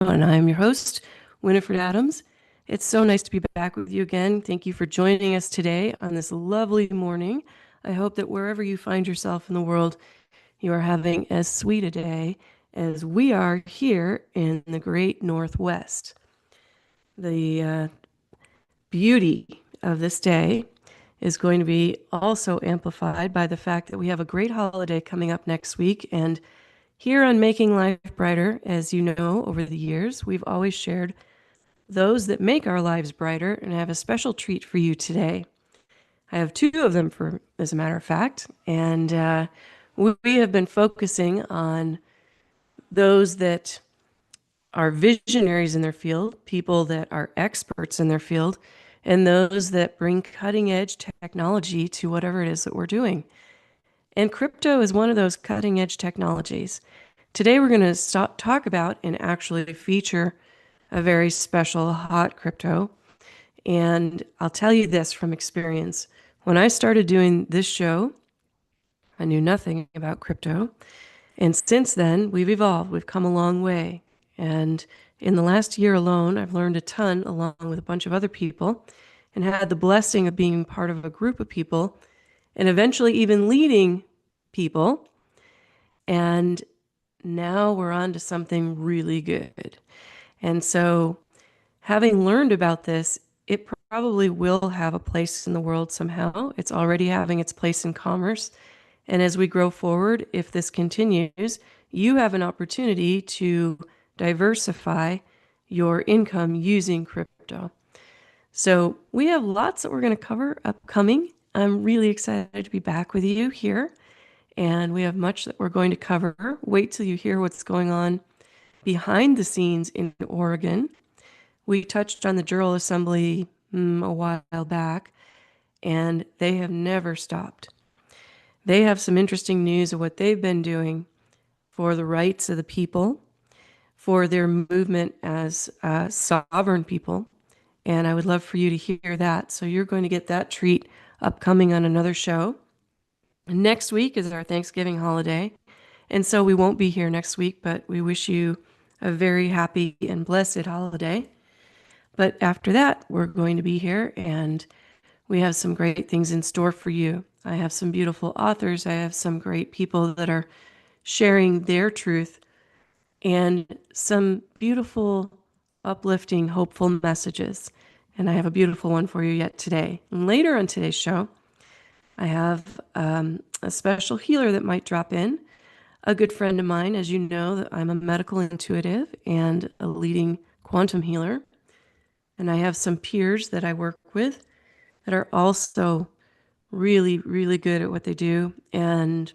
and I'm your host, Winifred Adams. It's so nice to be back with you again. Thank you for joining us today on this lovely morning. I hope that wherever you find yourself in the world, you are having as sweet a day as we are here in the great Northwest. The beauty of this day is going to be also amplified by the fact that we have a great holiday coming up next week. And here on Making Life Brighter, as you know, over the years, we've always shared those that make our lives brighter, and I have a special treat for you today. I have two of them, as a matter of fact, and we have been focusing on those that are visionaries in their field, people that are experts in their field, and those that bring cutting edge technology to whatever it is that we're doing. And crypto is one of those cutting edge technologies. Today, we're going to talk about and actually feature a very special hot crypto. And I'll tell you this from experience. When I started doing this show, I knew nothing about crypto. And since then, we've evolved. We've come a long way. And in the last year alone, I've learned a ton along with a bunch of other people and had the blessing of being part of a group of people and eventually even leading people. And now we're on to something really good. And so, having learned about this, it probably will have a place in the world somehow. It's already having its place in commerce. And as we grow forward, if this continues, you have an opportunity to diversify your income using crypto. So we have lots that we're going to cover upcoming. I'm really excited to be back with you here. And we have much that we're going to cover. Wait till you hear what's going on behind the scenes in Oregon. We touched on the General Assembly a while back, and they have never stopped. They have some interesting news of what they've been doing for the rights of the people, for their movement as sovereign people. And I would love for you to hear that. So you're going to get that treat upcoming on another show. Next week is our Thanksgiving holiday. And so we won't be here next week, but we wish you a very happy and blessed holiday. But after that, we're going to be here and we have some great things in store for you. I have some beautiful authors. I have some great people that are sharing their truth and some beautiful, uplifting, hopeful messages. And I have a beautiful one for you yet today. And later on today's show, I have a special healer that might drop in. A good friend of mine, as you know, that I'm a medical intuitive and a leading quantum healer. And I have some peers that I work with that are also really, really good at what they do. And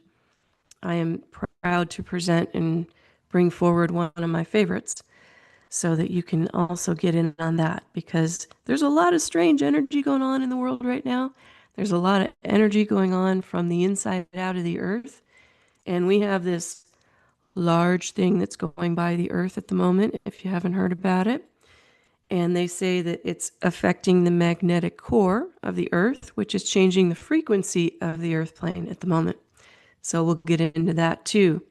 I am proud to present and bring forward one of my favorites so that you can also get in on that because there's a lot of strange energy going on in the world right now. There's a lot of energy going on from the inside out of the earth. And we have this large thing that's going by the earth at the moment, if you haven't heard about it. And they say that it's affecting the magnetic core of the earth, which is changing the frequency of the earth plane at the moment. So we'll get into that too.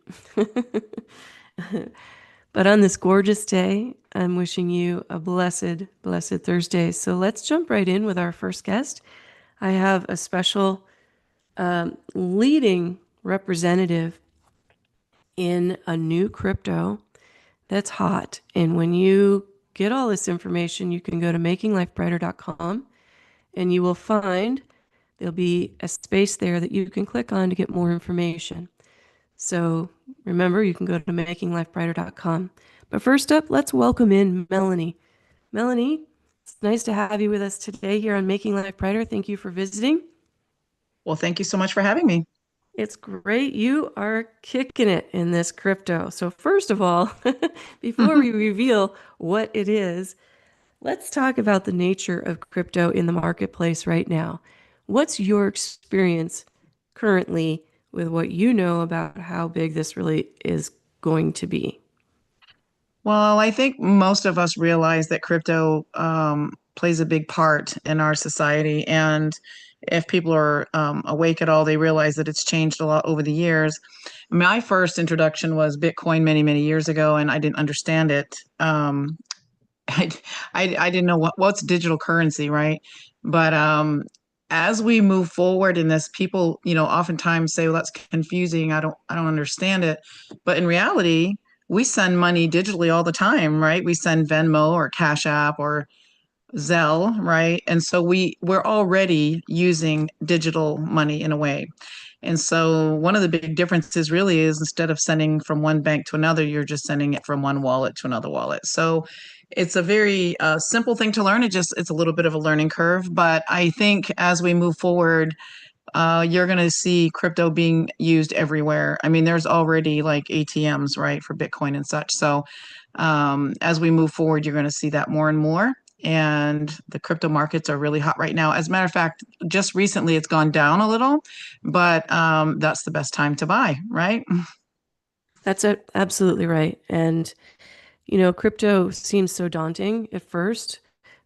But on this gorgeous day, I'm wishing you a blessed, blessed Thursday. So let's jump right in with our first guest. I have a special leading representative in a new crypto that's hot. And when you get all this information, you can go to makinglifebrighter.com and you will find there'll be a space there that you can click on to get more information. So remember, you can go to makinglifebrighter.com. But first up, let's welcome in Melanie. Melanie, it's nice to have you with us today here on Making Life Brighter. Thank you for visiting. Well, thank you so much for having me. It's great. You are kicking it in this crypto. So first of all, before we reveal what it is, let's talk about the nature of crypto in the marketplace right now. What's your experience currently with what you know about how big this really is going to be? Well, I think most of us realize that crypto plays a big part in our society. And if people are awake at all, they realize that it's changed a lot over the years. My first introduction was Bitcoin many, many years ago, and I didn't understand it. I, I didn't know what's digital currency, right? But as we move forward in this, people, oftentimes say, "Well, that's confusing. I don't understand it." But in reality, we send money digitally all the time, right? We send Venmo or Cash App or Zelle, right? And so we're already using digital money in a way. And so one of the big differences really is instead of sending from one bank to another, you're just sending it from one wallet to another wallet. So it's a very simple thing to learn. It's a little bit of a learning curve, but I think as we move forward, you're going to see crypto being used everywhere. I mean, there's already like ATMs, right, for Bitcoin and such. So as we move forward, you're going to see that more and more. And the crypto markets are really hot right now. As a matter of fact, just recently it's gone down a little, but that's the best time to buy, right? Absolutely right. And, crypto seems so daunting at first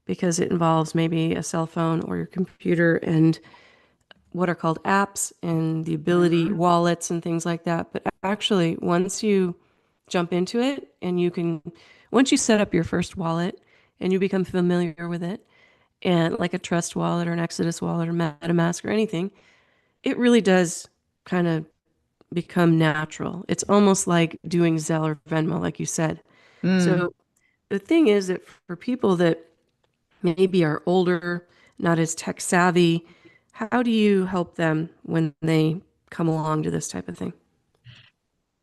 because it involves maybe a cell phone or your computer and what are called apps and the ability Mhm. wallets and things like that. But actually, once you jump into it and once you set up your first wallet and you become familiar with it, and like a Trust wallet or an Exodus wallet or MetaMask or anything, it really does kind of become natural. It's almost like doing Zelle or Venmo, like you said. Mm. So the thing is that for people that maybe are older, not as tech savvy, how do you help them when they come along to this type of thing?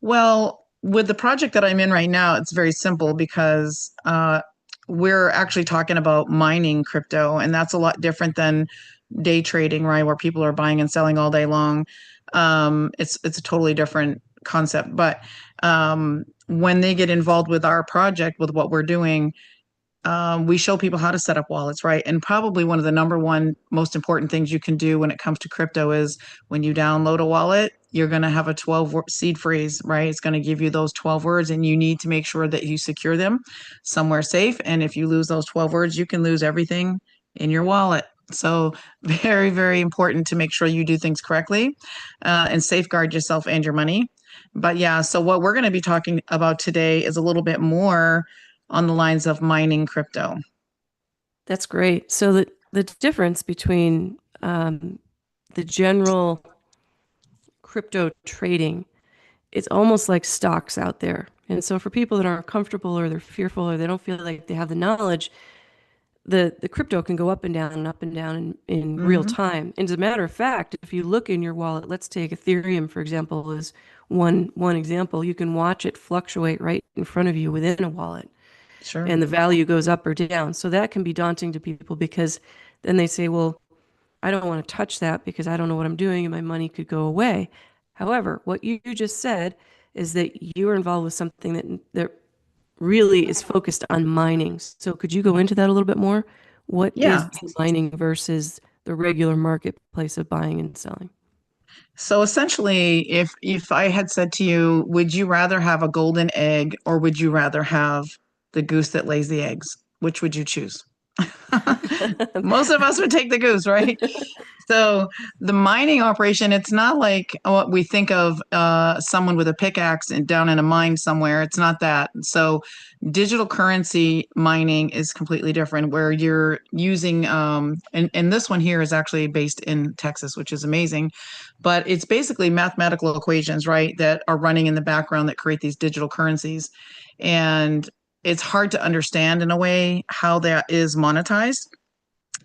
Well, with the project that I'm in right now, it's very simple because we're actually talking about mining crypto, and that's a lot different than day trading, right, where people are buying and selling all day long. It's a totally different concept. But when they get involved with our project, with what we're doing, we show people how to set up wallets, right? And probably one of the number one most important things you can do when it comes to crypto is when you download a wallet, you're going to have a 12 seed phrase, right? It's going to give you those 12 words, and you need to make sure that you secure them somewhere safe. And if you lose those 12 words, you can lose everything in your wallet. So, very, very important to make sure you do things correctly and safeguard yourself and your money. But yeah, so what we're going to be talking about today is a little bit more on the lines of mining crypto. That's great. So the difference between the general crypto trading, it's almost like stocks out there. And so for people that aren't comfortable or they're fearful or they don't feel like they have the knowledge, the crypto can go up and down and up and down in real Hmm. time. And as a matter of fact, if you look in your wallet, let's take Ethereum, for example, as one example, you can watch it fluctuate right in front of you within a wallet Sure. and the value goes up or down. So that can be daunting to people because then they say, well, I don't want to touch that because I don't know what I'm doing and my money could go away. However, what you just said is that you are involved with something that really is focused on mining. So could you go into that a little bit more? What Yeah. is mining versus the regular marketplace of buying and selling? So essentially, if I had said to you, would you rather have a golden egg or would you rather have the goose that lays the eggs? Which would you choose? Most of us would take the goose, right? So the mining operation, it's not like what we think of someone with a pickaxe and down in a mine somewhere. It's not that. So digital currency mining is completely different, where you're using, and this one here is actually based in Texas, which is amazing, but it's basically mathematical equations, right, that are running in the background that create these digital currencies. And it's hard to understand in a way how that is monetized.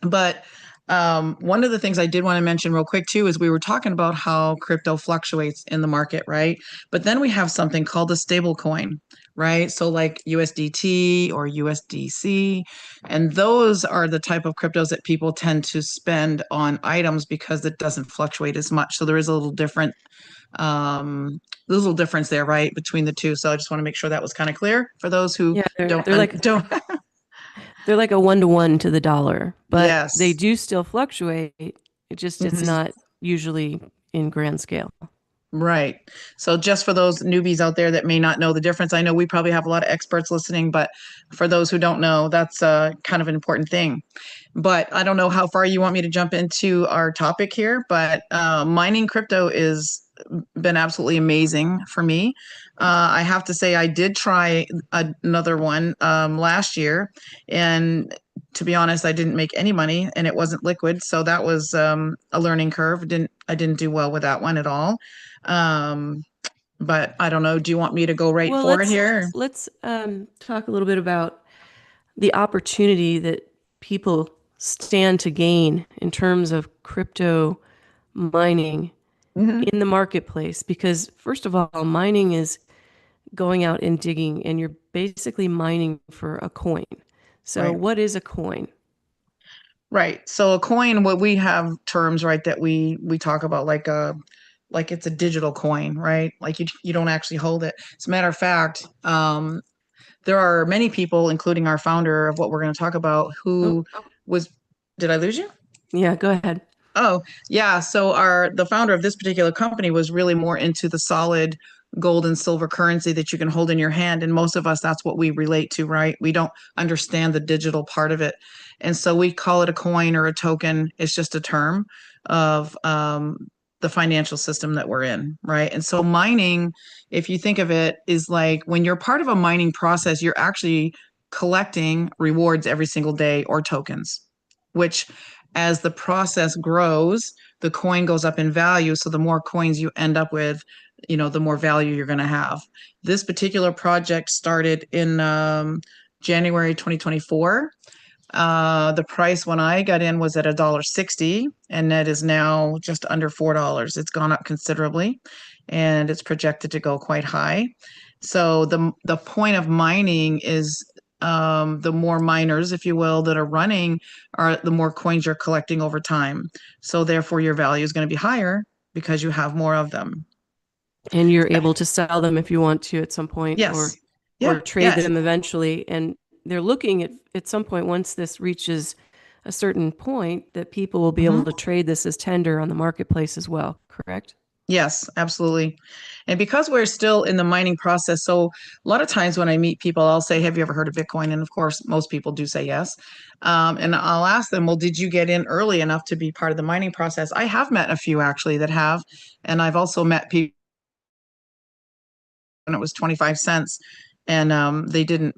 But one of the things I did want to mention real quick too is we were talking about how crypto fluctuates in the market, right? But then we have something called a stable coin, right? So like USDT or USDC, and those are the type of cryptos that people tend to spend on items because it doesn't fluctuate as much. So there is a little different there's a little difference there, right, between the two. So I just want to make sure that was kind of clear for those who Yeah, don't don't. they're like a 1-to-1 to the dollar, but they Yes. do still fluctuate. It's Mhm. not usually in grand scale. Right. So just for those newbies out there that may not know the difference, I know we probably have a lot of experts listening, but for those who don't know, that's kind of an important thing. But I don't know how far you want me to jump into our topic here, but mining crypto is been absolutely amazing for me. I have to say, I did try another one last year, and to be honest, I didn't make any money, and it wasn't liquid, so that was a learning curve. I didn't do well with that one at all. Um, but I don't know. Do you want me to go right Well, for it here? let's talk a little bit about the opportunity that people stand to gain in terms of crypto mining Hmm. in the marketplace. Because first of all, mining is going out and digging, and you're basically mining for a coin. So, Right. what is a coin? Right. So a coin, what we have terms, right, that we talk about like it's a digital coin, right? Like you don't actually hold it. As a matter of fact, there are many people, including our founder of what we're going to talk about, Oh, who was, did I lose you? yeah, go ahead. Oh, yeah. So the founder of this particular company was really more into the solid gold and silver currency that you can hold in your hand. And most of us, that's what we relate to, right? We don't understand the digital part of it. And so we call it a coin or a token. It's just a term of the financial system that we're in, right? And so mining, if you think of it, is like when you're part of a mining process, you're actually collecting rewards every single day or tokens, which as the process grows, the coin goes up in value. So the more coins you end up with, the more value you're going to have. This particular project started in January 2024. The price when I got in was at $1.60, and that is now just under $4. It's gone up considerably, and it's projected to go quite high. So the point of mining is the more miners, if you will, that are running, are the more coins you're collecting over time. So therefore, your value is going to be higher because you have more of them. And you're able to sell them if you want to at some point, Yes. or Yeah. trade Yes. them eventually. And they're looking at some point, once this reaches a certain point, that people will be able Mhm. to trade this as tender on the marketplace as well, correct? Yes, absolutely. And because we're still in the mining process, so a lot of times when I meet people, I'll say, "Have you ever heard of Bitcoin?" And of course, most people do say yes. And I'll ask them, "Well, did you get in early enough to be part of the mining process?" I have met a few actually that have, and I've also met people when it was 25 cents and they didn't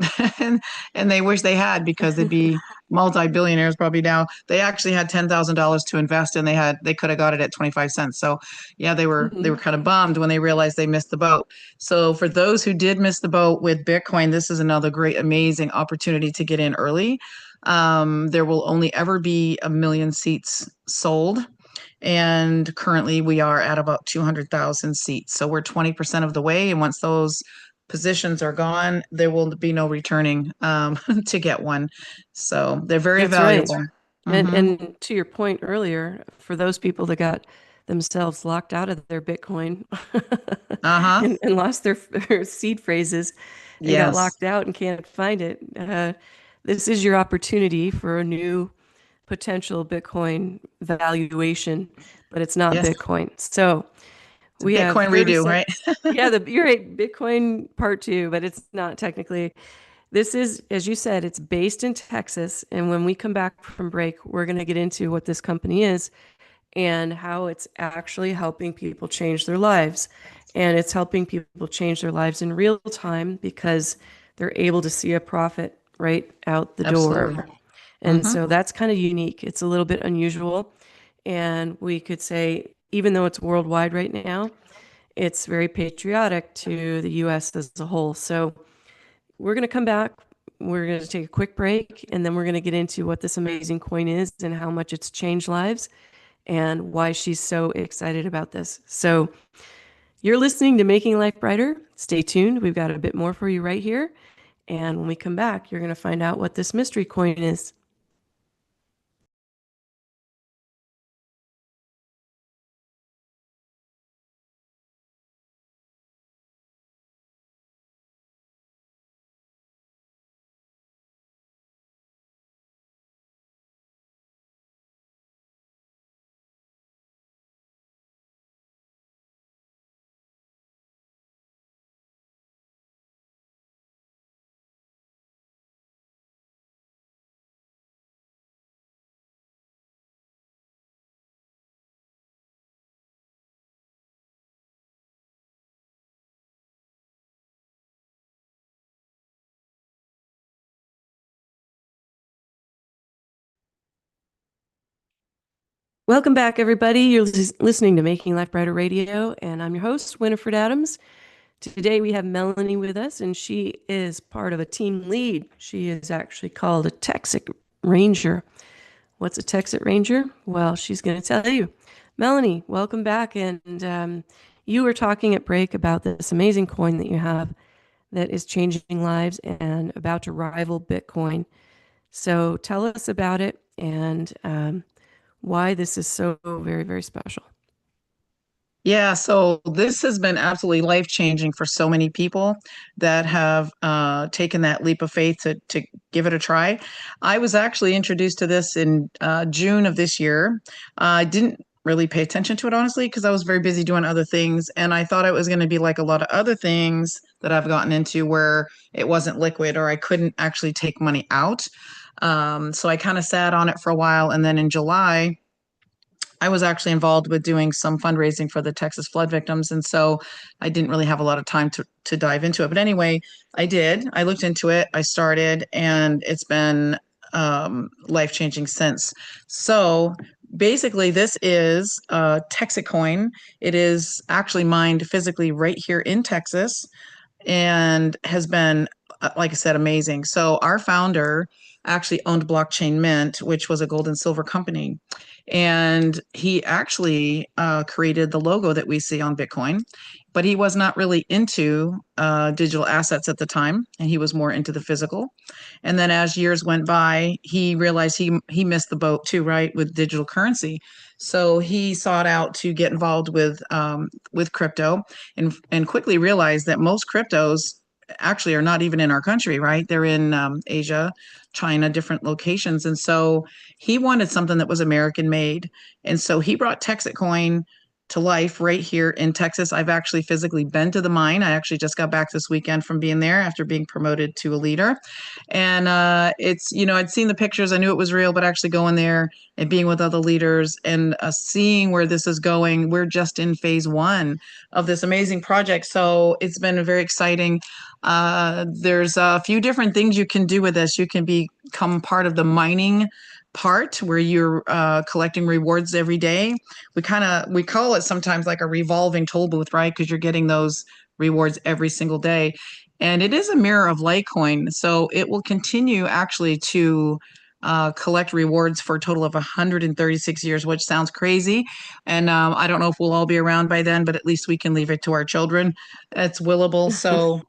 and they wish they had because they'd be multi-billionaires probably now. They actually had $10,000 to invest and they could have got it at 25 cents. So yeah, they were Hmm. kind of bummed when they realized they missed the boat. So for those who did miss the boat with Bitcoin, this is another great amazing opportunity to get in early. There will only ever be 1 million seats sold, and currently we are at about 200,000 seats. So we're 20% of the way. And once those positions are gone, there will be no returning to get one. So they're very That's right. valuable. Mm-hmm. And to your point earlier, for those people that got themselves locked out of their Bitcoin Uh-huh. and lost their seed phrases and got Yes. locked out and can't find it, this is your opportunity for a new potential Bitcoin valuation, but it's not Yes. Bitcoin. So It's a we have Bitcoin redo, right? yeah, you're right, Bitcoin part two, but it's not technically. This is, as you said, it's based in Texas. And when we come back from break, we're going to get into what this company is and how it's actually helping people change their lives. And it's helping people change their lives in real time because they're able to see a profit right out the Absolutely. door. And Mm-hmm. so that's kind of unique. It's a little bit unusual. And we could say, even though it's worldwide right now, it's very patriotic to the US as a whole. So we're going to come back. We're going to take a quick break, and then we're going to get into what this amazing coin is and how much it's changed lives and why she's so excited about this. So, you're listening to Making Life Brighter. Stay tuned. We've got a bit more for you right here. And when we come back, you're going to find out what this mystery coin is. Welcome back, everybody. You're listening to Making Life Brighter Radio, and I'm your host, Winifred Adams. Today we have Melanie with us, and she is part of a team lead. She is actually called a Texas Ranger. What's a Texas Ranger? Well, she's going to tell you. Melanie, welcome back. And you were talking at break about this amazing coin that you have that is changing lives and about to rival Bitcoin. So tell us about it and why this is so very, very special. Yeah, so this has been absolutely life-changing for so many people that have taken that leap of faith to give it a try. I was actually introduced to this in June of this year. I didn't really pay attention to it, honestly, because I was very busy doing other things. And I thought it was going to be like a lot of other things that I've gotten into where it wasn't liquid or I couldn't actually take money out. So I kind of sat on it for a while. And then in July, I was actually involved with doing some fundraising for the Texas flood victims. And so I didn't really have a lot of time to dive into it. But anyway, I did. I looked into it, I started, and it's been life changing since. So basically, this is a Texacoin. It is actually mined physically right here in Texas and has been, like I said, amazing. So our founder actually owned Blockchain Mint, which was a gold and silver company. And he actually created the logo that we see on Bitcoin, but he was not really into digital assets at the time, and he was more into the physical. And then as years went by, he realized he missed the boat too, right, with digital currency. So he sought out to get involved with crypto, and quickly realized that most cryptos actually are not even in our country, right? They're in Asia, China, different locations. And so he wanted something that was American made. And so he brought Texacoin to life right here in Texas. I've actually physically been to the mine. I actually just got back this weekend from being there after being promoted to a leader. And it's, I'd seen the pictures, I knew it was real, but actually going there and being with other leaders and seeing where this is going, we're just in phase one of this amazing project. So it's been very exciting. There's a few different things you can do with this. You can become part of the mining part where you're collecting rewards every day. We call it sometimes like a revolving toll booth, right? Because you're getting those rewards every single day. And it is a mirror of Litecoin. So it will continue actually to collect rewards for a total of 136 years, which sounds crazy. And I don't know if we'll all be around by then, but at least we can leave it to our children. It's willable. So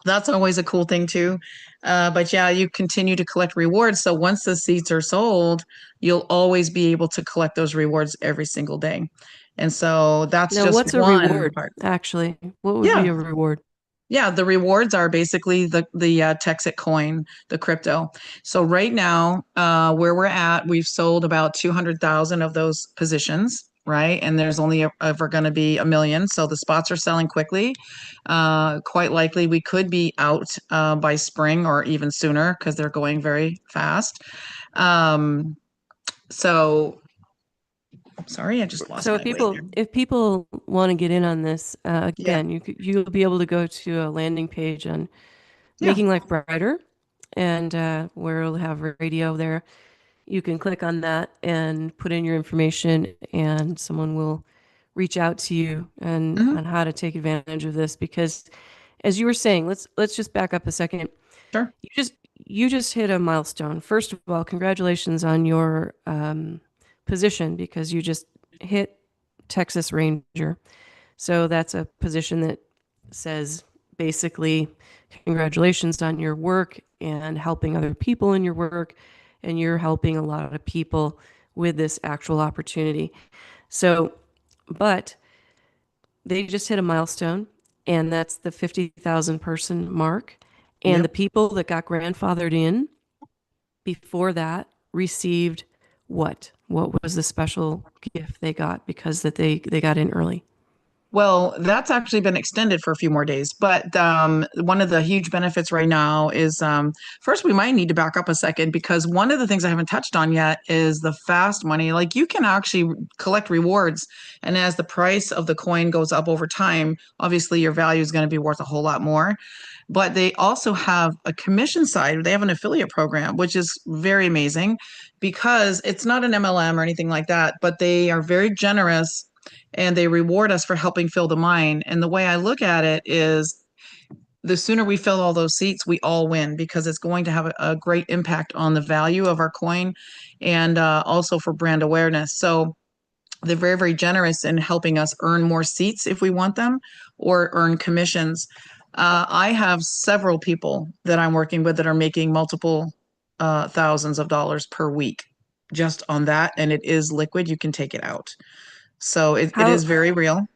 that's always a cool thing too. But yeah, you continue to collect rewards. So once the seeds are sold, you'll always be able to collect those rewards every single day. And so that's Now, just what's a one reward, part. actually? What would be Yeah. a reward? Yeah, the rewards are basically the Texit coin, the crypto. So right now, where we're at, we've sold about 200,000 of those positions, right? And there's only ever going to be a million. So the spots are selling quickly. Quite likely, we could be out by spring or even sooner because they're going very fast. Um, so, sorry, I just lost So my way there. if people want to get in on this, Yeah, again, you'll be able to go to a landing page on yeah. Making Life Brighter, and where it'll have radio there. You can click on that and put in your information, and someone will reach out to you and Hmm. on how to take advantage of this. Because, as you were saying, let's just back up a second. Sure. You just hit a milestone. First of all, congratulations on your position because you just hit Texas Ranger. So that's a position that says basically congratulations on your work and helping other people in your work, and you're helping a lot of people with this actual opportunity. So, but they just hit a milestone, and that's the 50,000 person mark. And the Yep. people that got grandfathered in before that received what? What was the special gift they got because that they got in early? Well, that's actually been extended for a few more days. But one of the huge benefits right now is first, we might need to back up a second because one of the things I haven't touched on yet is the fast money. Like you can actually collect rewards. And as the price of the coin goes up over time, obviously your value is going to be worth a whole lot more. But they also have a commission side. They have an affiliate program, which is very amazing because it's not an MLM or anything like that, but they are very generous and they reward us for helping fill the mine. And the way I look at it is the sooner we fill all those seats, we all win because it's going to have a great impact on the value of our coin and also for brand awareness. So they're very, very generous in helping us earn more seats if we want them or earn commissions. I have several people that I'm working with that are making multiple thousands of dollars per week just on that. And it is liquid, you can take it out. So it How is very real.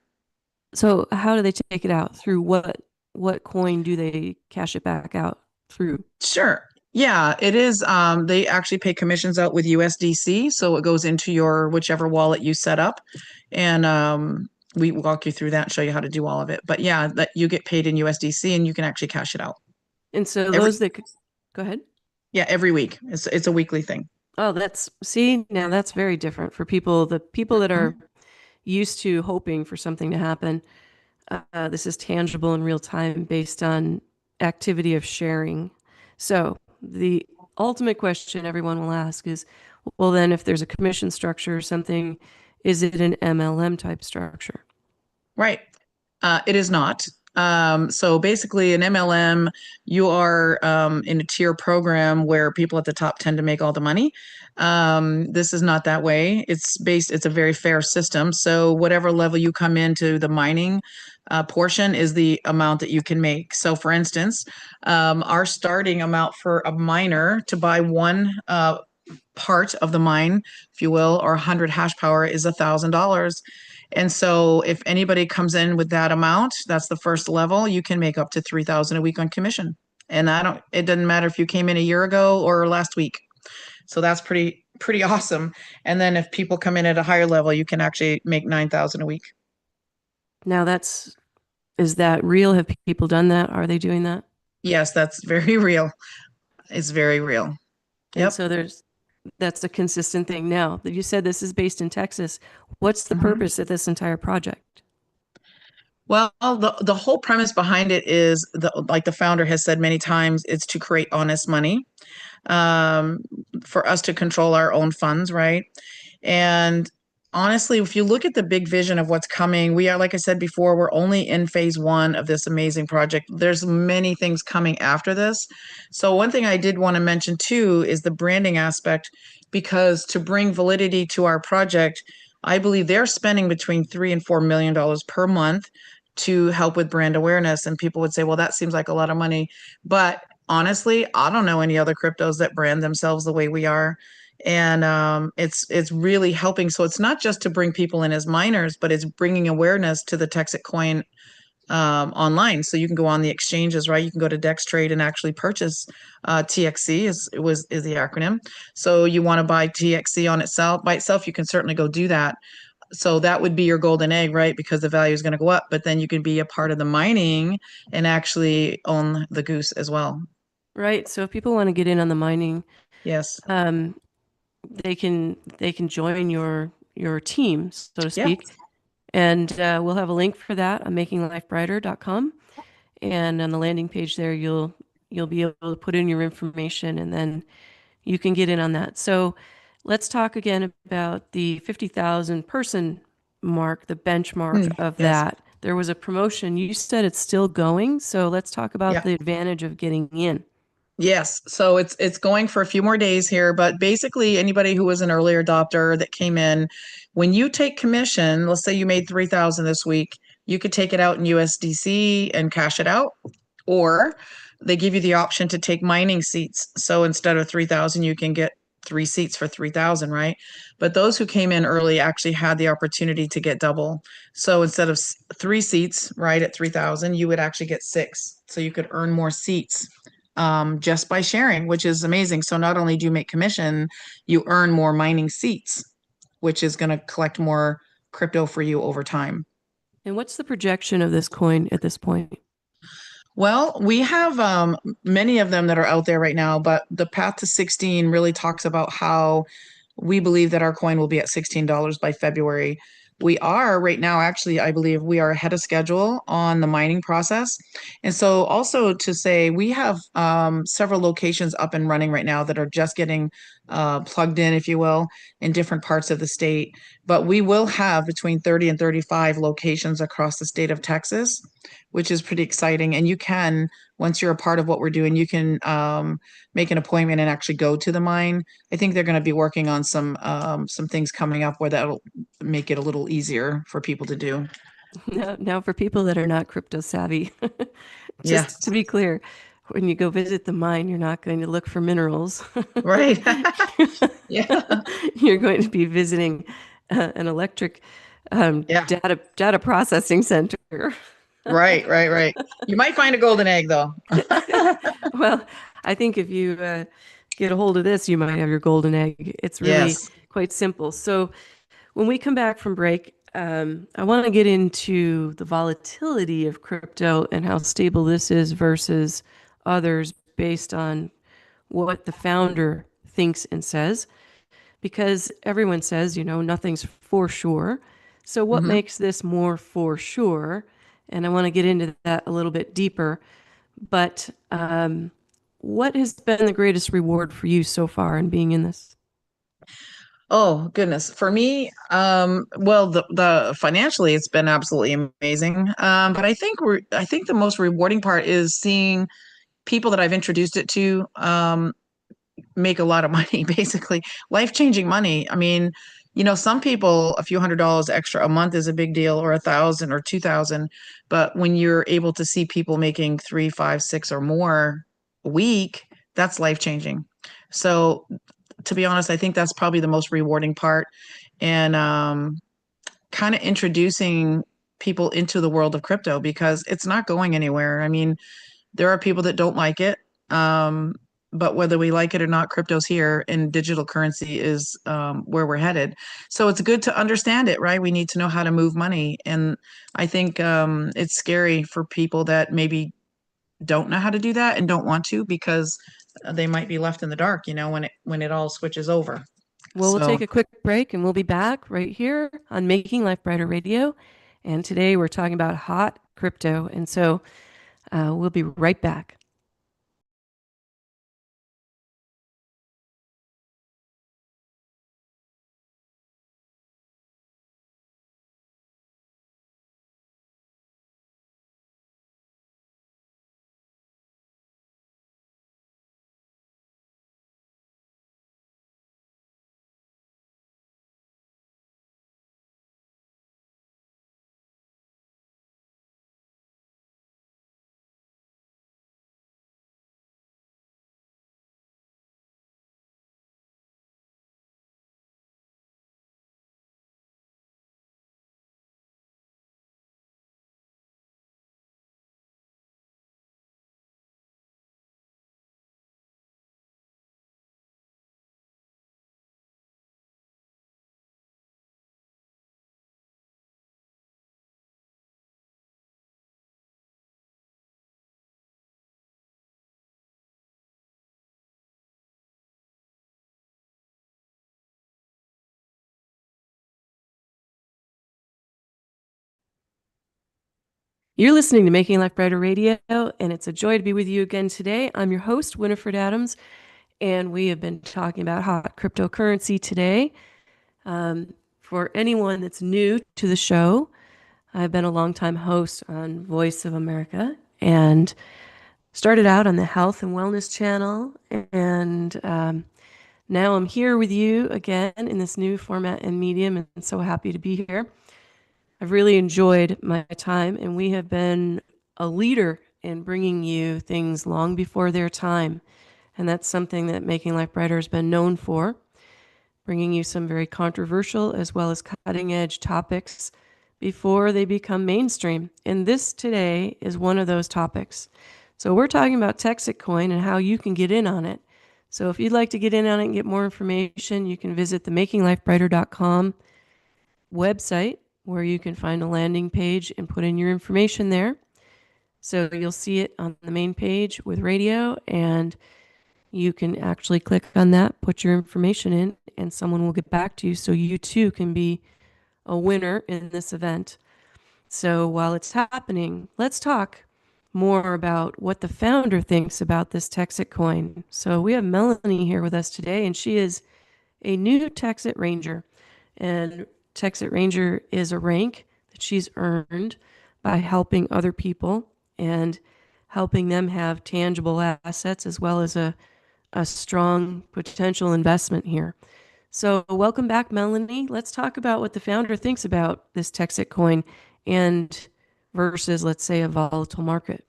how do they take it out? Through what coin do they cash it back out through? Sure. Yeah, it is. They actually pay commissions out with USDC, so it goes into your whichever wallet you set up, and we walk you through that and show you how to do all of it. But yeah, that you get paid in USDC, and you can actually cash it out And so every go ahead. yeah every week. It's a weekly thing. Oh, that's see, now that's very different for the people that Mhm. are used to hoping for something to happen. This is tangible in real time based on activity of sharing. So the ultimate question everyone will ask is, well, then if there's a commission structure or something, is it an MLM type structure? Right. It is not. So basically, an MLM, you are in a tier program where people at the top tend to make all the money. This is not that way. It's a very fair system. So whatever level you come into the mining portion is the amount that you can make. So for instance, our starting amount for a miner to buy one part of the mine, if you will, or 100 hash power is $1,000. And so if anybody comes in with that amount, that's the first level, you can make up to 3,000 a week on commission. And it doesn't matter if you came in a year ago or last week. So that's pretty awesome. And then if people come in at a higher level, you can actually make 9,000 a week. Now is that real? Have people done that? Are they doing that? Yes, that's very real. It's very real. And Yep. so that's a consistent thing. Now that you said this is based in Texas, what's the Mhm. purpose of this entire project? Well, the whole premise behind it is like the founder has said many times, it's to create honest money, um, for us to control our own funds, right? And honestly, if you look at the big vision of what's coming, we are, like I said before, we're only in phase one of this amazing project. There's many things coming after this. So one thing I did want to mention too is the branding aspect, because to bring validity to our project, I believe they're spending between $3 and $4 million per month to help with brand awareness. And people would say, well, that seems like a lot of money. But honestly, I don't know any other cryptos that brand themselves the way we are. And it's really helping. So it's not just to bring people in as miners, but it's bringing awareness to the Texas coin online. So you can go on the exchanges, right? You can go to Dex Trade and actually purchase TXC is the acronym. So you want to buy TXC on itself by itself, you can certainly go do that. So that would be your golden egg, right? Because the value is going to go up, but then you can be a part of the mining and actually own the goose as well. Right. So if people want to get in on the mining, Yes. um, they can join your team, so to Yeah. speak. And we'll have a link for that on makinglifebrighter.com. And on the landing page there, you'll be able to put in your information, and then you can get in on that. So let's talk again about the 50,000 person mark, the benchmark of Yes. that. There was a promotion. You said it's still going. So let's talk about Yeah. the advantage of getting in. Yes. So it's going for a few more days here, but basically anybody who was an early adopter that came in, when you take commission, let's say you made 3,000 this week, you could take it out in USDC and cash it out, or they give you the option to take mining seats. So instead of 3,000, you can get 3 seats for 3,000, right? But those who came in early actually had the opportunity to get double. So instead of 3 seats, right, at 3,000, you would actually get six. So you could earn more seats just by sharing, which is amazing. So not only do you make commission, you earn more mining seats, which is going to collect more crypto for you over time. And what's the projection of this coin at this point? Well, we have many of them that are out there right now, but the path to 16 really talks about how we believe that our coin will be at $16 by February. We are right now, actually, I believe we are ahead of schedule on the mining process. And so, also to say, we have several locations up and running right now that are just getting plugged in, if you will, in different parts of the state. But we will have between 30 and 35 locations across the state of Texas, which is pretty exciting. And you can, once you're a part of what we're doing, you can make an appointment and actually go to the mine. I think they're going to be working on some things coming up where that'll make it a little easier for people to do. Now, for people that are not crypto savvy, Yeah, just to be clear, when you go visit the mine, you're not going to look for minerals. right. Yeah, You're going to be visiting an electric yeah, data processing center. right. You might find a golden egg though. Well, I think if you get a hold of this, you might have your golden egg. It's really Yes. quite simple. So when we come back from break, I want to get into the volatility of crypto and how stable this is versus others based on what the founder thinks and says, because everyone says, nothing's for sure. So, what Hmm. makes this more for sure? And I want to get into that a little bit deeper. But what has been the greatest reward for you so far in being in this? Oh goodness. For me, well, the financially it's been absolutely amazing. But I think the most rewarding part is seeing people that I've introduced it to make a lot of money, basically life-changing money. I mean, some people, a few $100s extra a month is a big deal, or 1,000 or 2,000. But when you're able to see people making three, five, six or more a week, that's life-changing. So to be honest, I think that's probably the most rewarding part. And kind of introducing people into the world of crypto because it's not going anywhere. I mean, there are people that don't like it. Um, but whether we like it or not, crypto's here and digital currency is where we're headed. So it's good to understand it, right? We need to know how to move money. And I think it's scary for people that maybe don't know how to do that and don't want to because they might be left in the dark, when it all switches over. Well, we'll So take a quick break and we'll be back right here on Making Life Brighter Radio. And today we're talking about hot crypto. And so we'll be right back. You're listening to Making Life Brighter Radio, and it's a joy to be with you again today. I'm your host, Winifred Adams, and we have been talking about hot cryptocurrency today. For anyone that's new to the show, I've been a longtime host on Voice of America and started out on the Health and Wellness Channel. And now I'm here with you again in this new format and medium, and so happy to be here. I've really enjoyed my time, and we have been a leader in bringing you things long before their time. And that's something that Making Life Brighter has been known for, bringing you some very controversial as well as cutting edge topics before they become mainstream. And this today is one of those topics. So we're talking about Texitcoin and how you can get in on it. So if you'd like to get in on it and get more information, you can visit the makinglifebrighter.com website. where you can find a landing page and put in your information there. So you'll see it on the main page with radio, and you can actually click on that, put your information in, and someone will get back to you so you too can be a winner in this event. So while it's happening, let's talk more about what the founder thinks about this Texit coin. So we have Melanie here with us today, and she is a new Texit Ranger. And Texit Ranger is a rank that she's earned by helping other people and helping them have tangible assets as well as a strong potential investment here. So, welcome back, Melanie. Let's talk about what the founder thinks about this Texit coin and versus, let's say, a volatile market.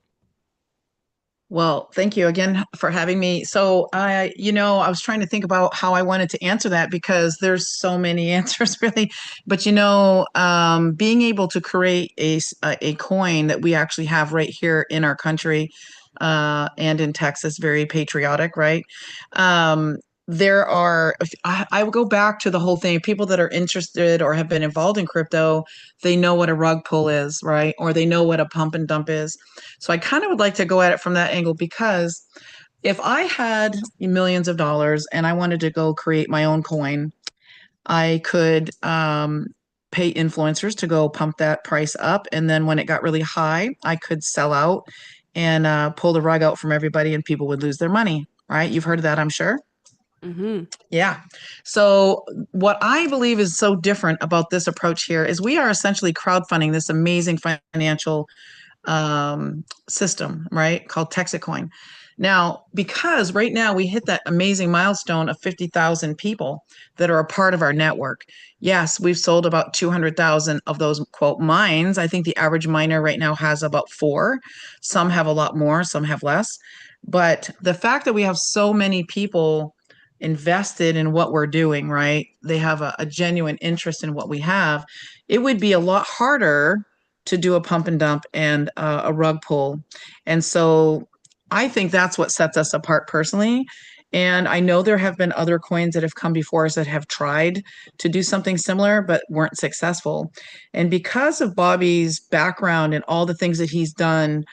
Well, thank you again for having me. So I was trying to think about how I wanted to answer that because there's so many answers really. But being able to create a coin that we actually have right here in our country, and in Texas, very patriotic, right? Um, there are, I will go back to the whole thing. People that are interested or have been involved in crypto, they know what a rug pull is, right? Or they know what a pump and dump is. So I kind of would like to go at it from that angle because if I had millions of dollars and I wanted to go create my own coin, I could pay influencers to go pump that price up. And then when it got really high, I could sell out and pull the rug out from everybody and people would lose their money, right? You've heard of that, I'm sure. Mm-hmm. Yeah. So, what I believe is so different about this approach here is we are essentially crowdfunding this amazing financial system, right? Called Texacoin. Now, because right now we hit that amazing milestone of 50,000 people that are a part of our network. Yes, we've sold about 200,000 of those quote mines. I think the average miner right now has about four. Some have a lot more, some have less. But the fact that we have so many people invested in what we're doing, right? They have a genuine interest in what we have. It would be a lot harder to do a pump and dump and a rug pull. And so I think that's what sets us apart personally. And I know there have been other coins that have come before us that have tried to do something similar but weren't successful. And because of Bobby's background and all the things that he's done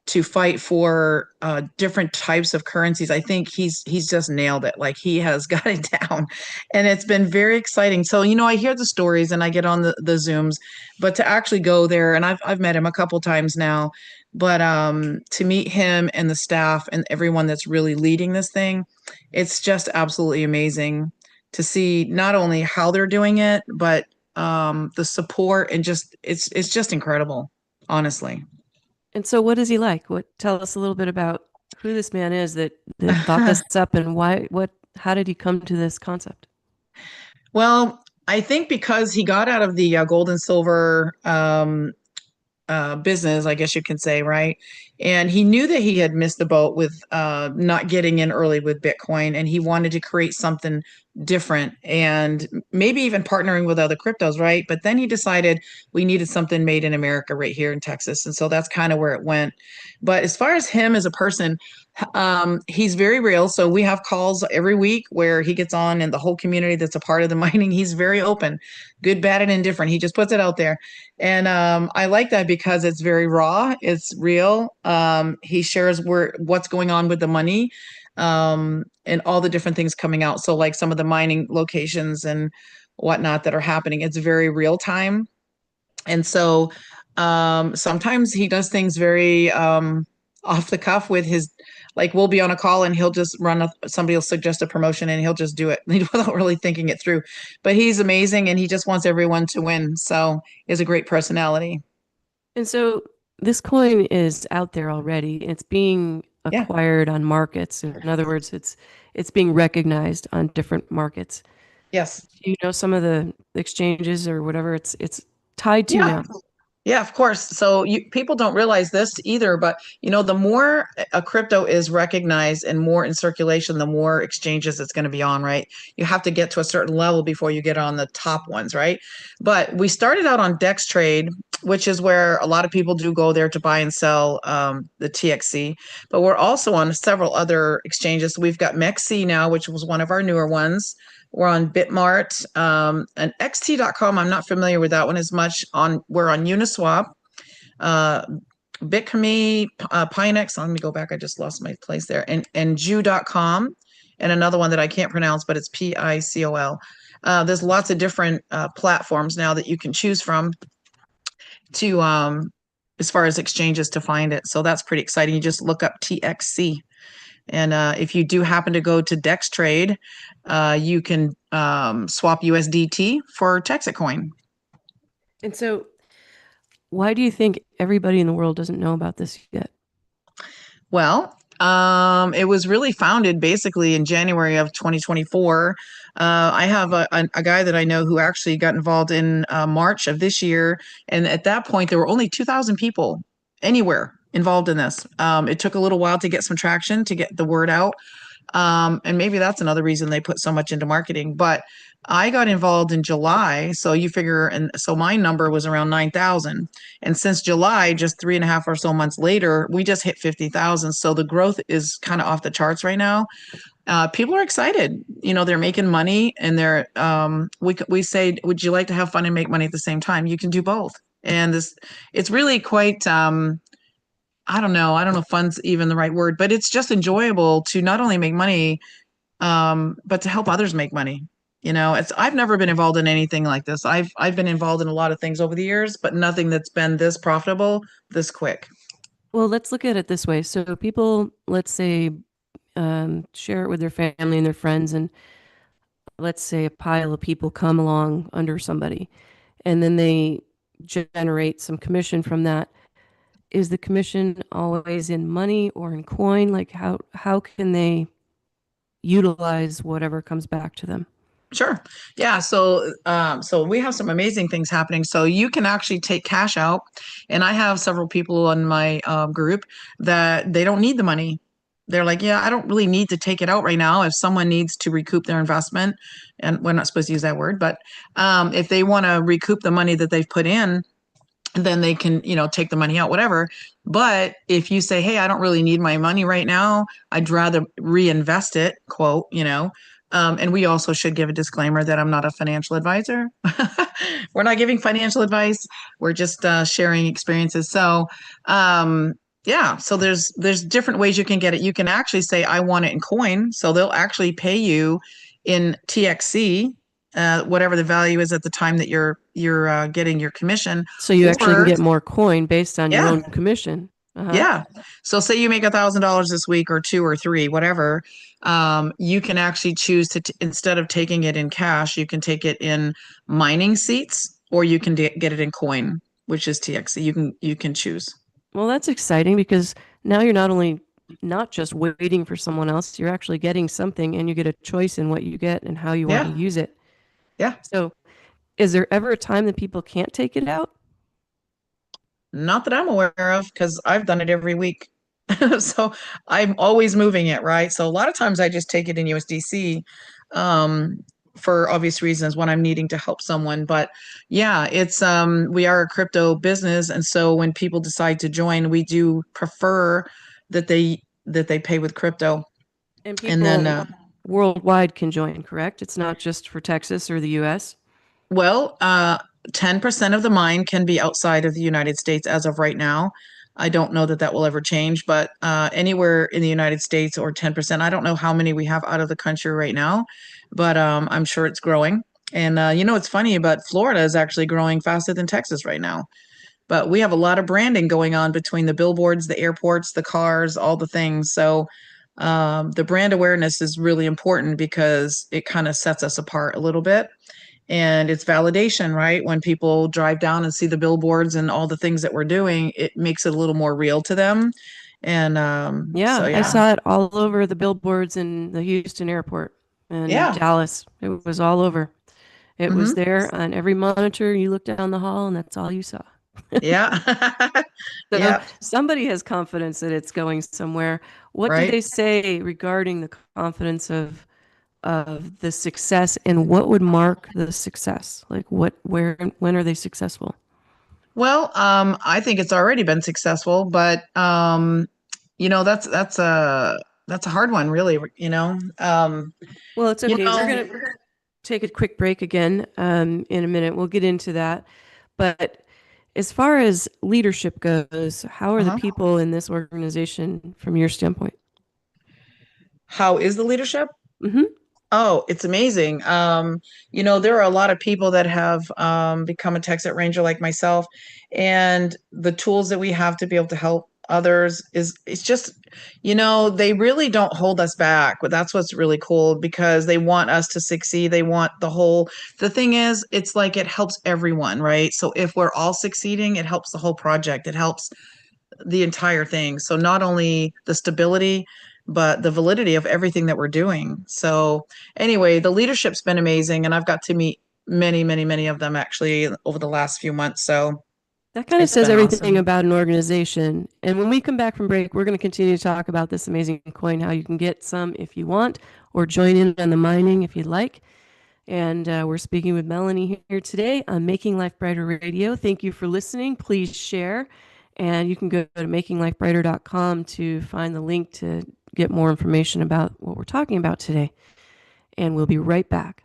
to fight for different types of currencies. I think he's just nailed it. Like he has got it down, and it's been very exciting. So I hear the stories and I get on the Zooms, but to actually go there, and I've met him a couple times now, but to meet him and the staff and everyone that's really leading this thing, it's just absolutely amazing to see not only how they're doing it, but the support and just it's just incredible, honestly. And so, what is he like? What tell us a little bit about who this man is that thought this up and why? What? How did he come to this concept? Well, I think because he got out of the gold and silver business, I guess you can say, right? And he knew that he had missed the boat with not getting in early with Bitcoin, and he wanted to create something different and maybe even partnering with other cryptos, right? But then he decided we needed something made in America right here in Texas. And so that's kind of where it went. But as far as him as a person, he's very real. So we have calls every week where he gets on and the whole community that's a part of the mining, he's very open, good, bad, and indifferent. He just puts it out there. And I like that because it's very raw, it's real. He shares what's going on with the money and all the different things coming out. So, like some of the mining locations and whatnot that are happening, it's very real time. And so sometimes he does things very off the cuff with his, like we'll be on a call and he'll just somebody will suggest a promotion and he'll just do it without really thinking it through. But he's amazing and he just wants everyone to win. So he's a great personality. And so, this coin is out there already. It's being Yeah. acquired on markets. In other words, it's being recognized on different markets. Yes. Do you know some of the exchanges or whatever it's tied to Yeah. now? Yeah, of course. So people don't realize this either, but the more a crypto is recognized and more in circulation, the more exchanges it's going to be on, right? You have to get to a certain level before you get on the top ones, right? But we started out on Dex Trade which is where a lot of people do go there to buy and sell the TXC. But we're also on several other exchanges. We've got MEXC now, which was one of our newer ones. We're on Bitmart and XT.com. I'm not familiar with that one as much. We're on Uniswap, uh, Bitcoin, Pinex. Let me go back. I just lost my place there. And Jew.com, and another one that I can't pronounce, but it's PICOL. There's lots of different platforms now that you can choose from to as far as exchanges to find it. So that's pretty exciting. You just look up TXC. And if you do happen to go to Dex Trade, you can swap USDT for Texas coin. And so, why do you think everybody in the world doesn't know about this yet? Well, it was really founded basically in January of 2024. I have a guy that I know who actually got involved in March of this year. And at that point, there were only 2,000 people anywhere involved in this. It took a little while to get some traction, to get the word out. And maybe that's another reason they put so much into marketing. But I got involved in July. So you figure, and so my number was around 9,000. And since July, just 3.5 or so months later, we just hit 50,000. So the growth is kind of off the charts right now. People are excited. You know, they're making money, and we say, would you like to have fun and make money at the same time? You can do both. And it's really quite, I don't know if fun's even the right word, but it's just enjoyable to not only make money, but to help others make money. You know, I've never been involved in anything like this. I've been involved in a lot of things over the years, but nothing that's been this profitable, this quick. Well, let's look at it this way. So, people, let's say, share it with their family and their friends, and let's say a pile of people come along under somebody, and then they generate some commission from that. Is the commission always in money or in coin? Like, how can they utilize whatever comes back to them? Sure. Yeah. So we have some amazing things happening. So you can actually take cash out, and I have several people on my group that they don't need the money. They're like, yeah, I don't really need to take it out right now. If someone needs to recoup their investment, and we're not supposed to use that word, but if they want to recoup the money that they've put in, then they can, take the money out, whatever. But if you say, hey, I don't really need my money right now, I'd rather reinvest it, quote, and we also should give a disclaimer that I'm not a financial advisor. We're not giving financial advice. We're just sharing experiences. So, yeah, so there's different ways you can get it. You can actually say, I want it in coin. So they'll actually pay you in TXC, whatever the value is at the time that you're getting your commission. So you actually can Or get more coin based on your yeah, own commission. Uh-huh. yeah. So say you make $1,000 this week, or two or three, whatever. You can actually choose to instead of taking it in cash, you can take it in mining seats, or you can get it in coin, which is TXC. You can choose. Well, that's exciting because now you're not just waiting for someone else, you're actually getting something and you get a choice in what you get and how you want to Yeah, use it. yeah. So, is there ever a time that people can't take it out? Not that I'm aware of, because I've done it every week. So I'm always moving it, right? So a lot of times I just take it in USDC, um, for obvious reasons when I'm needing to help someone. But yeah, we are a crypto business, and so when people decide to join, we do prefer that they pay with crypto. And And then people worldwide can join, correct? It's not just for Texas or the US. Well, 10% of the mine can be outside of the United States as of right now. I don't know that that will ever change, but anywhere in the United States, or 10%. I don't know how many we have out of the country right now, but I'm sure it's growing. And it's funny, but Florida is actually growing faster than Texas right now. But we have a lot of branding going on between the billboards, the airports, the cars, all the things. So the brand awareness is really important because it kind of sets us apart a little bit, and it's validation, right? When people drive down and see the billboards and all the things that we're doing, it makes it a little more real to them. And so Yeah, I yeah. saw it all over the billboards in the Houston airport and Yeah. Dallas. It was all over. It was Hmm. there on every monitor. You looked down the hall and that's all you saw. Yeah. So Yeah. somebody has confidence that it's going somewhere. What do Right. they say regarding the confidence of the success, and what would mark the success? Like, what, where, when are they successful? Well, I think it's already been successful, but that's a hard one, really. Well, it's You okay. We're know, going to take a quick break again in a minute. We'll get into that. But as far as leadership goes, how are the uh-huh. people in this organization from your standpoint? How is the leadership? Hmm. Oh, it's amazing. There are a lot of people that have become a Texas Ranger like myself, and the tools that we have to be able to help others is it's just, they really don't hold us back. But that's what's really cool because they want us to succeed. They want the thing is, it's like it helps everyone, right? So if we're all succeeding, it helps the whole project. It helps the entire thing. So not only the stability, but the validity of everything that we're doing. So anyway, the leadership's been amazing, and I've got to meet many, many, many of them actually over the last few months. So That kind of it's says been everything awesome. about an organization. And when we come back from break, we're going to continue to talk about this amazing coin, how you can get some if you want, or join in on the mining if you'd like. And we're speaking with Melanie here today on Making Life Brighter Radio. Thank you for listening. Please share. And you can go to makinglifebrighter.com to find the link to get more information about what we're talking about today. And we'll be right back.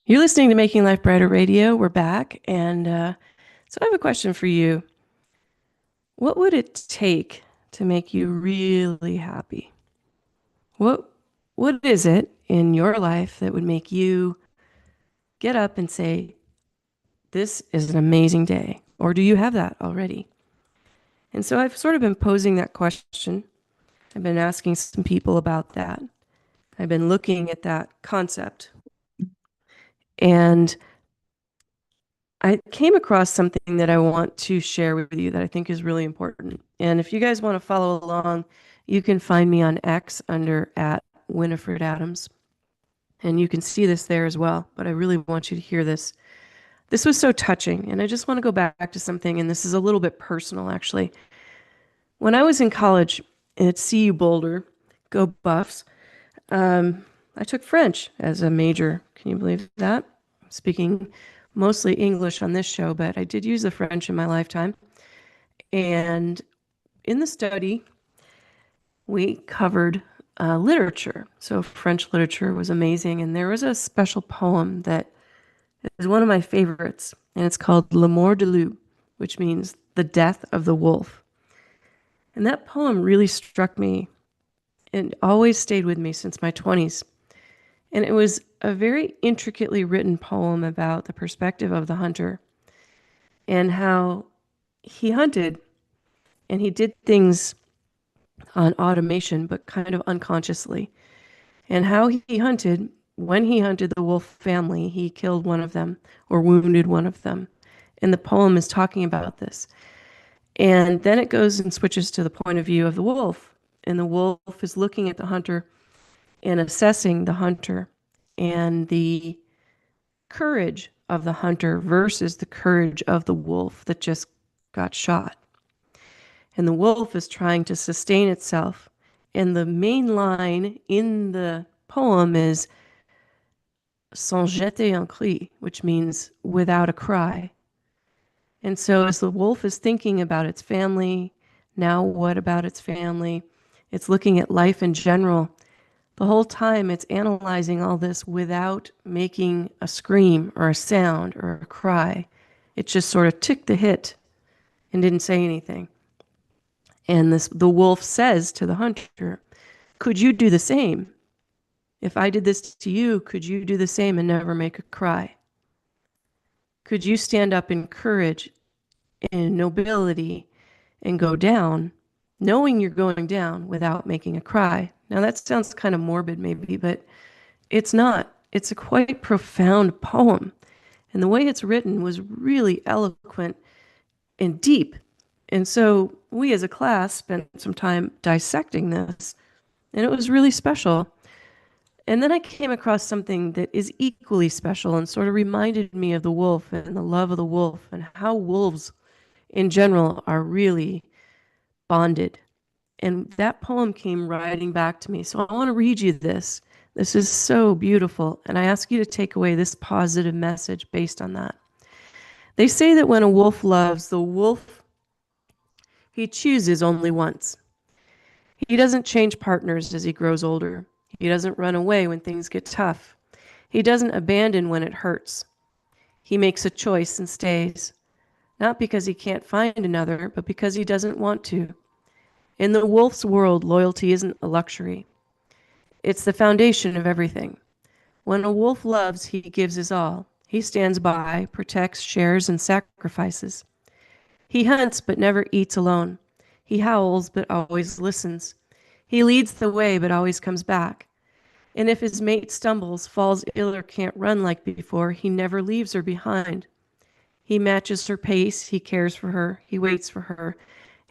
You're listening to Making Life Brighter Radio. We're back. And so I have a question for you. What would it take to make you really happy? What what is it in your life that would make you get up and say, "This is an amazing day"? Or do you have that already? And so I've sort of been posing that question. I've been asking some people about that. I've been looking at that concept. And I came across something that I want to share with you that I think is really important. And if you guys want to follow along, you can find me on X under at Winifred Adams. And you can see this there as well. But I really want you to hear this. This was so touching. And I just want to go back to something. And this is a little bit personal, actually. When I was in college at CU Boulder, go Buffs, I took French as a major. Can you believe that? I'm speaking mostly English on this show, but I did use the French in my lifetime. And in the study, we covered literature. So French literature was amazing, and there was a special poem that is one of my favorites, and it's called Le Mort de Loup, which means the death of the wolf. And that poem really struck me and always stayed with me since my 20s. And it was a very intricately written poem about the perspective of the hunter and how he hunted and he did things on automation, but kind of unconsciously. And how he hunted, when he hunted the wolf family, he killed one of them or wounded one of them. And the poem is talking about this. And then it goes and switches to the point of view of the wolf. And the wolf is looking at the hunter and assessing the hunter and the courage of the hunter versus the courage of the wolf that just got shot. And the wolf is trying to sustain itself. And the main line in the poem is sans jeter un cri, which means without a cry. And so as the wolf is thinking about its family, now what about its family? It's looking at life in general. The whole time it's analyzing all this without making a scream or a sound or a cry. It just sort of took the hit and didn't say anything. And the wolf says to the hunter, could you do the same? If I did this to you, could you do the same and never make a cry? Could you stand up in courage and nobility and go down, knowing you're going down without making a cry? Now, that sounds kind of morbid, maybe, but it's not. It's a quite profound poem. And the way it's written was really eloquent and deep. And so we as a class spent some time dissecting this, and it was really special. And then I came across something that is equally special and sort of reminded me of the wolf and the love of the wolf and how wolves in general are really bonded. And that poem came riding back to me. So I want to read you this. This is so beautiful. And I ask you to take away this positive message based on that. They say that when a wolf loves, the wolf he chooses only once. He doesn't change partners as he grows older. He doesn't run away when things get tough. He doesn't abandon when it hurts. He makes a choice and stays, not because he can't find another, but because he doesn't want to. In the wolf's world, loyalty isn't a luxury. It's the foundation of everything. When a wolf loves, he gives his all. He stands by, protects, shares, and sacrifices. He hunts but never eats alone. He howls but always listens. He leads the way but always comes back. And if his mate stumbles, falls ill, or can't run like before, he never leaves her behind. He matches her pace, he cares for her, he waits for her,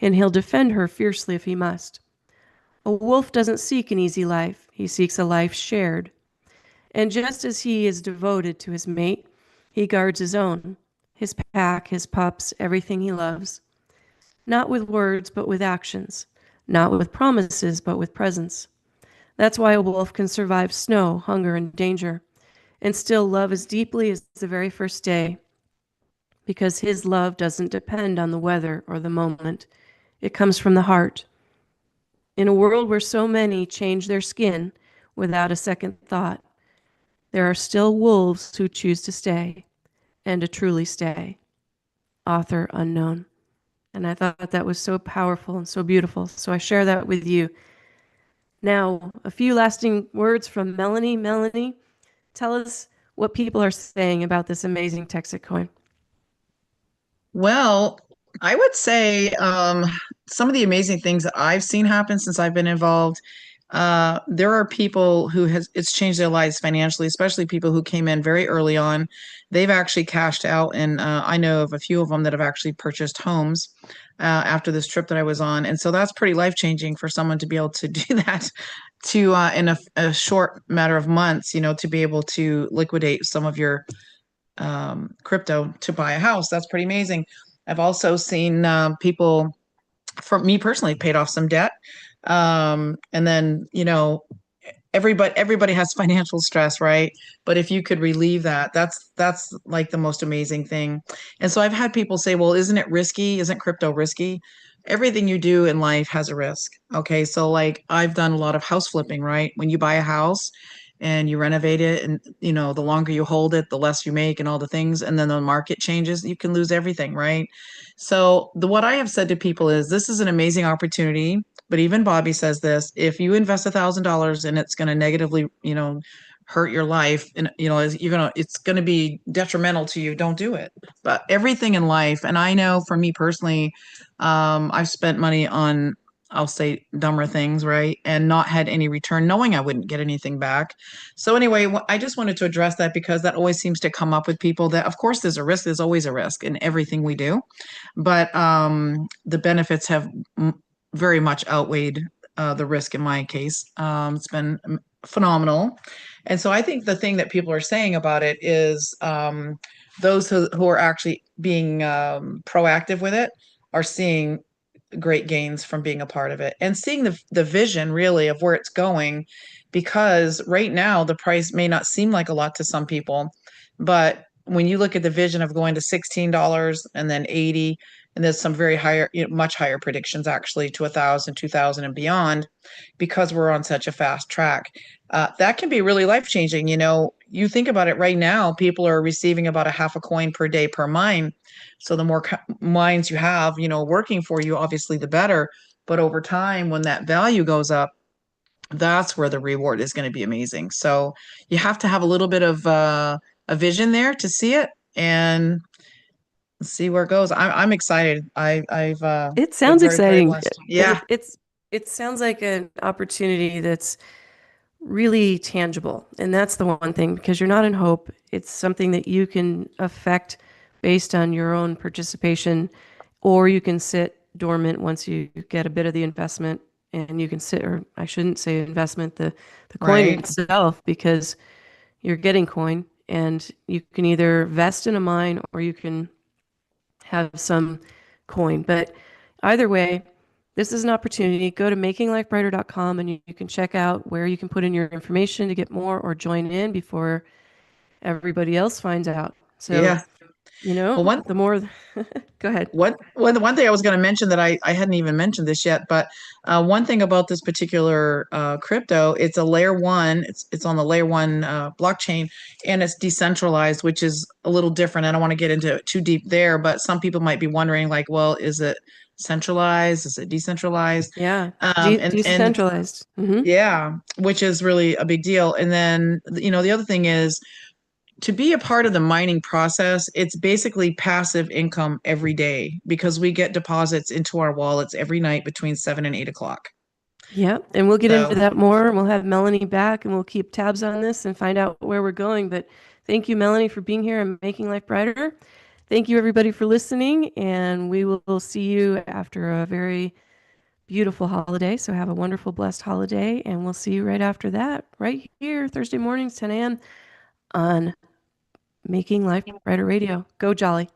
and he'll defend her fiercely if he must. A wolf doesn't seek an easy life, he seeks a life shared. And just as he is devoted to his mate, he guards his own, his pack, his pups, everything he loves. Not with words, but with actions. Not with promises, but with presence. That's why a wolf can survive snow, hunger, and danger, and still love as deeply as the very first day, because his love doesn't depend on the weather or the moment. It comes from the heart. In a world where so many change their skin without a second thought, there are still wolves who choose to stay, and to truly stay. Author unknown. And I thought that was so powerful and so beautiful. So I share that with you. Now, a few lasting words from Melanie. Melanie, tell us what people are saying about this amazing Texas coin. Well, I would say some of the amazing things that I've seen happen since I've been involved. There are people who has it's changed their lives financially, especially people who came in very early on. They've actually cashed out, and I know of a few of them that have actually purchased homes after this trip that I was on, and so that's pretty life changing for someone to be able to do that to in a short matter of months, to be able to liquidate some of your crypto to buy a house. That's pretty amazing. I've also seen people, for me personally, paid off some debt. And then, everybody has financial stress, right? But if you could relieve that, that's like the most amazing thing. And so I've had people say, well, isn't it risky? Isn't crypto risky? everything you do in life has a risk. Okay. So, like, I've done a lot of house flipping, right? When you buy a house and you renovate it, and, the longer you hold it, the less you make and all the things. And then the market changes, you can lose everything, right? So, what I have said to people is this is an amazing opportunity. But even Bobby says this, if you invest $1,000 and it's going to negatively, hurt your life, and it's going to be detrimental to you, don't do it. But everything in life, and I know for me personally, I've spent money on, I'll say, dumber things, right? And not had any return, knowing I wouldn't get anything back. So, anyway, I just wanted to address that because that always seems to come up with people that, of course, there's a risk. There's always a risk in everything we do. But the benefits have very much outweighed the risk in my case. It's been phenomenal. And so I think the thing that people are saying about it is those who are actually being proactive with it are seeing great gains from being a part of it and seeing the vision really of where it's going, because right now the price may not seem like a lot to some people, but when you look at the vision of going to $16 and then 80, and there's some very higher, much higher predictions actually to 1,000, 2,000 and beyond, because we're on such a fast track. That can be really life changing. You think about it right now, people are receiving about a half a coin per day per mine. So the more mines you have, working for you, obviously the better. But over time, when that value goes up, that's where the reward is going to be amazing. So you have to have a little bit of a vision there to see it and see where it goes. I'm excited. I've It been sounds very, very exciting. blessed. Yeah, It sounds like an opportunity that's really tangible. And that's the one thing, because you're not in hope. It's something that you can affect based on your own participation, or you can sit dormant once you get a bit of the investment, and you can sit, or I shouldn't say investment, the coin right. itself, because you're getting coin, and you can either vest in a mine or you can have some coin. But either way, this is an opportunity. Go to makinglifebrighter.com and you can check out where you can put in your information to get more or join in before everybody else finds out. So, Yeah. Well, one the more, go ahead. the one thing I was going to mention that I hadn't even mentioned this yet, but one thing about this particular crypto, it's a layer one. It's on the layer one blockchain, and it's decentralized, which is a little different. I don't want to get into it too deep there, but some people might be wondering, like, well, is it centralized? Is it decentralized? Yeah. And Decentralized. yeah, which is really a big deal. And then the other thing is, to be a part of the mining process, it's basically passive income every day because we get deposits into our wallets every night between 7 and 8 o'clock. Yeah. And we'll get into So, that more. And we'll have Melanie back and we'll keep tabs on this and find out where we're going. But thank you, Melanie, for being here and making life brighter. Thank you, everybody, for listening. And we will see you after a very beautiful holiday. So have a wonderful, blessed holiday. And we'll see you right after that, right here, Thursday mornings, 10 a.m. on Making Life Brighter Radio. Go Jolly.